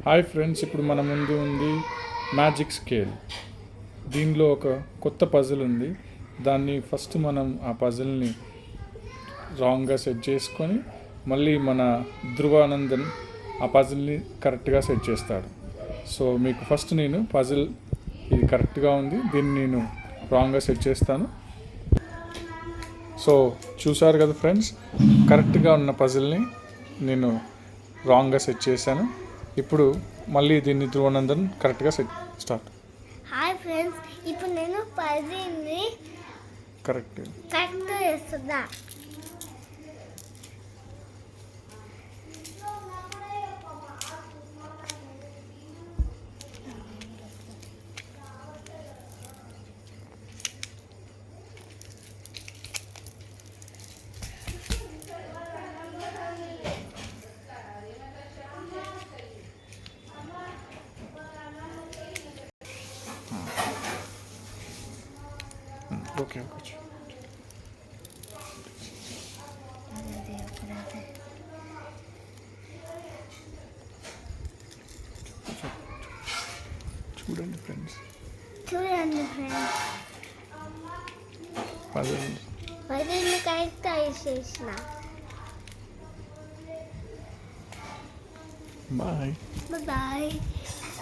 Hi friends, ఇప్పుడు మన ముందు ఉంది మ్యాజిక్ స్కేల్. దీనిలో ఒక కొత్త పజిల్ ఉంది. దాన్ని ఫస్ట్ మనం ఆ పజిల్ని రాంగ్గా సెట్ చేసుకొని మళ్ళీ మన ధృవానందన్ ఆ పజిల్ని కరెక్ట్గా సెట్ చేస్తాడు. సో మీకు ఫస్ట్ నేను పజిల్ ఇది కరెక్ట్గా ఉంది, దీన్ని నేను రాంగ్గా సెట్ చేస్తాను. సో చూసారు కదా ఫ్రెండ్స్, కరెక్ట్గా ఉన్న పజిల్ని నేను రాంగ్గా సెట్ చేశాను. ఇప్పుడు మళ్ళీ దీన్ని ధృవానందన్ కరెక్ట్గా స్టార్ట్. హాయ్ ఫ్రెండ్స్, ఇప్పుడు నేను పజిల్ని కరెక్ట్ చేస్తున్నా. ఓకే ఓకే చూడండి ఫ్రెండ్స్, పజిల్ని కరెక్ట్గా చేసిన. Bye bye.